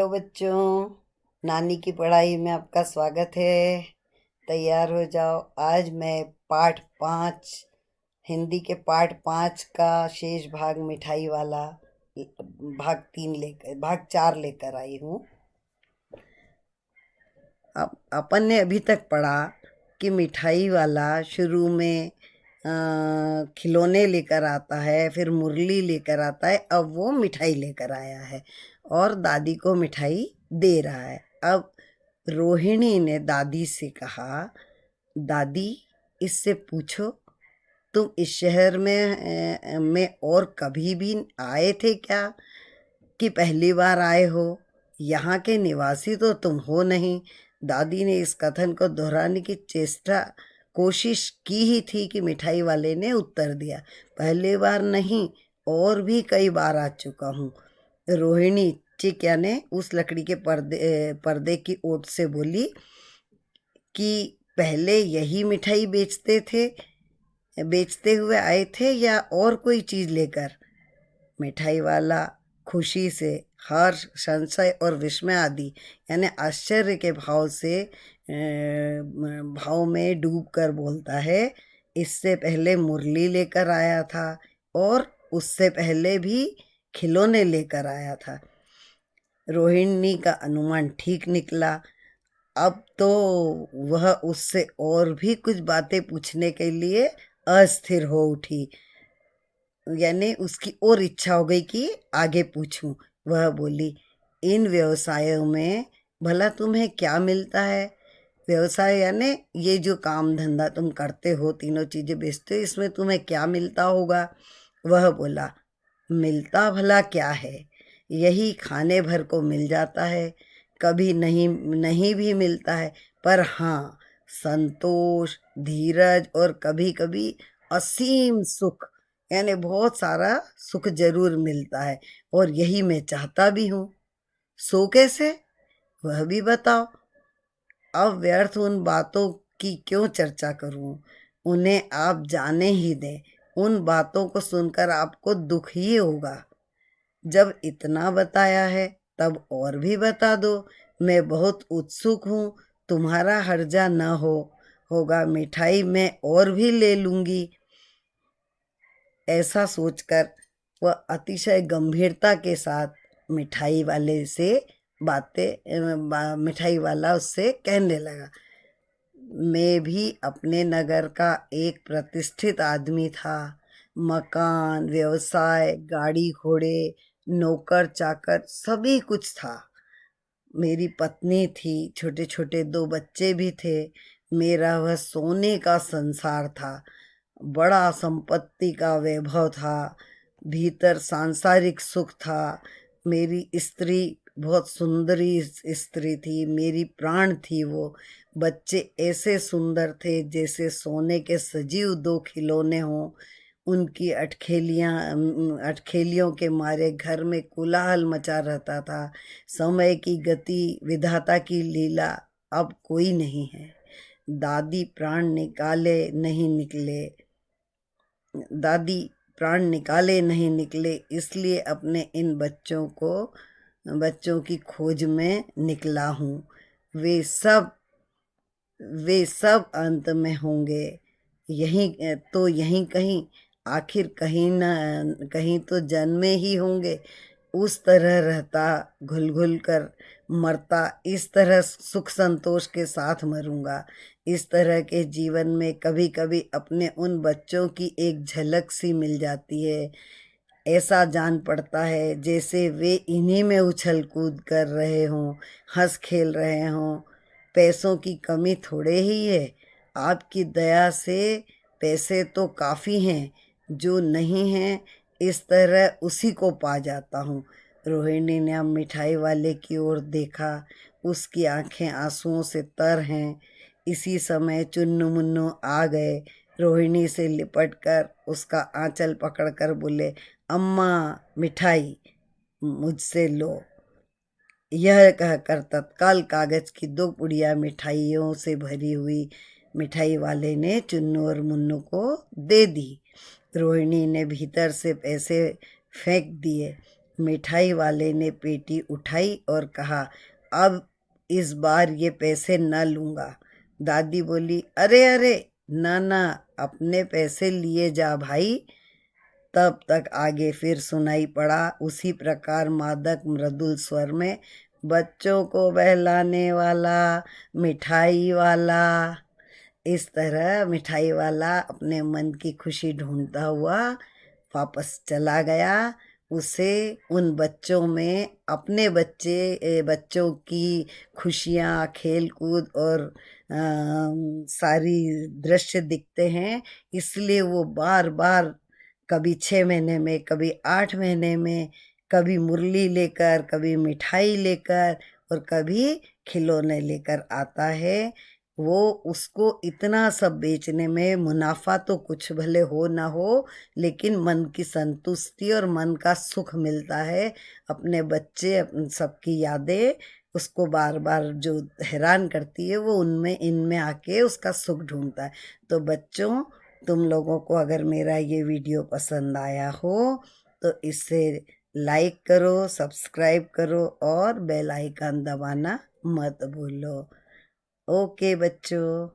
Hello बच्चों, नानी की पढ़ाई में आपका स्वागत है। तैयार हो जाओ। आज मैं पाठ 5 हिंदी के पाठ 5 का शेष भाग मिठाई वाला भाग 4 लेकर आई हूँ। अब अपन ने अभी तक पढ़ा कि मिठाई वाला शुरू में खिलौने लेकर आता है, फिर मुरली लेकर आता है। अब वो मिठाई लेकर आया है और दादी को मिठाई दे रहा है। अब रोहिणी ने दादी से कहा, दादी इससे पूछो तुम इस शहर में और कभी भी आए थे क्या, कि पहली बार आए हो? यहाँ के निवासी तो तुम हो नहीं। दादी ने इस कथन को दोहराने की कोशिश की ही थी कि मिठाई वाले ने उत्तर दिया, पहली बार नहीं, और भी कई बार आ चुका हूँ। रोहिणी चिकिया ने उस लकड़ी के पर्दे की ओट से बोली कि पहले यही मिठाई बेचते हुए आए थे या और कोई चीज लेकर? मिठाई वाला खुशी से, हर्ष, संशय और विस्मय आदि यानी आश्चर्य के भाव में डूब कर बोलता है, इससे पहले मुरली लेकर आया था और उससे पहले भी खिलौने लेकर आया था। रोहिणी का अनुमान ठीक निकला। अब तो वह उससे और भी कुछ बातें पूछने के लिए अस्थिर हो उठी, यानी उसकी और इच्छा हो गई कि आगे पूछूं। वह बोली, इन व्यवसायों में भला तुम्हें क्या मिलता है? व्यवसाय यानी ये जो काम धंधा तुम करते हो, तीनों चीजें बेचते हो, इसमें तुम्हें क्या मिलता होगा? वह बोला, मिलता भला क्या है, यही खाने भर को मिल जाता है, कभी नहीं नहीं भी मिलता है, पर हाँ, संतोष, धीरज और कभी कभी असीम सुख, यानी बहुत सारा सुख जरूर मिलता है, और यही मैं चाहता भी हूँ। सो कैसे, वह भी बताओ। अब व्यर्थ उन बातों की क्यों चर्चा करूं, उन्हें आप जाने ही दें। उन बातों को सुनकर आपको दुख ही होगा। जब इतना बताया है तब और भी बता दो। मैं बहुत उत्सुक हूँ, तुम्हारा हर्जा न होगा, मिठाई मैं और भी ले लूंगी। ऐसा सोचकर वह अतिशय गंभीरता के साथ मिठाई वाले से मिठाई वाला उससे कहने लगा, मैं भी अपने नगर का एक प्रतिष्ठित आदमी था। मकान, व्यवसाय, गाड़ी घोड़े, नौकर चाकर सभी कुछ था। मेरी पत्नी थी, छोटे छोटे 2 बच्चे भी थे। मेरा वह सोने का संसार था, बड़ा संपत्ति का वैभव था, भीतर सांसारिक सुख था। मेरी स्त्री बहुत सुंदरी स्त्री थी, मेरी प्राण थी वो। बच्चे ऐसे सुंदर थे जैसे सोने के सजीव 2 खिलौने हों। उनकी अटखेलियों के मारे घर में कोलाहल मचा रहता था। समय की गति, विधाता की लीला, अब कोई नहीं है। दादी प्राण निकाले नहीं निकले, इसलिए अपने इन बच्चों की खोज में निकला हूँ। वे सब अंत में होंगे, यहीं कहीं, आखिर कहीं न कहीं तो जन्मे ही होंगे। उस तरह रहता, घुल घुल कर मरता, इस तरह सुख संतोष के साथ मरूंगा। इस तरह के जीवन में कभी कभी अपने उन बच्चों की एक झलक सी मिल जाती है। ऐसा जान पड़ता है जैसे वे इन्हीं में उछल कूद कर रहे हों, हंस खेल रहे हों। पैसों की कमी थोड़े ही है, आपकी दया से पैसे तो काफ़ी हैं, जो नहीं हैं इस तरह उसी को पा जाता हूँ। रोहिणी ने अब मिठाई वाले की ओर देखा, उसकी आंखें आंसुओं से तर हैं। इसी समय चुन्नू मुन्नू आ गए, रोहिणी से लिपटकर उसका आंचल पकड़कर बोले, अम्मा मिठाई मुझसे लो। यह कहकर तत्काल कागज की 2 पुड़िया मिठाइयों से भरी हुई मिठाई वाले ने चुन्नू और मुन्नू को दे दी। रोहिणी ने भीतर से पैसे फेंक दिए। मिठाई वाले ने पेटी उठाई और कहा, अब इस बार ये पैसे न लूँगा। दादी बोली, अरे अरे, ना ना, अपने पैसे लिए जा भाई। तब तक आगे फिर सुनाई पड़ा उसी प्रकार मादक मृदुल स्वर में, बच्चों को बहलाने वाला मिठाई वाला। इस तरह मिठाई वाला अपने मन की खुशी ढूंढता हुआ वापस चला गया। उसे उन बच्चों में अपने बच्चों की खुशियाँ, खेल कूद और सारी दृश्य दिखते हैं, इसलिए वो बार बार कभी 6 महीने में, कभी 8 महीने में, कभी मुरली लेकर, कभी मिठाई लेकर और कभी खिलौने लेकर आता है। वो उसको इतना सब बेचने में मुनाफा तो कुछ भले हो ना हो, लेकिन मन की संतुष्टि और मन का सुख मिलता है। अपने बच्चे, सबकी यादें उसको बार बार जो हैरान करती है, वो उनमें इनमें आके उसका सुख ढूंढता है। तो बच्चों, तुम लोगों को अगर मेरा ये वीडियो पसंद आया हो तो इसे लाइक करो, सब्सक्राइब करो और बेल आइकन दबाना मत भूलो। ओके बच्चों।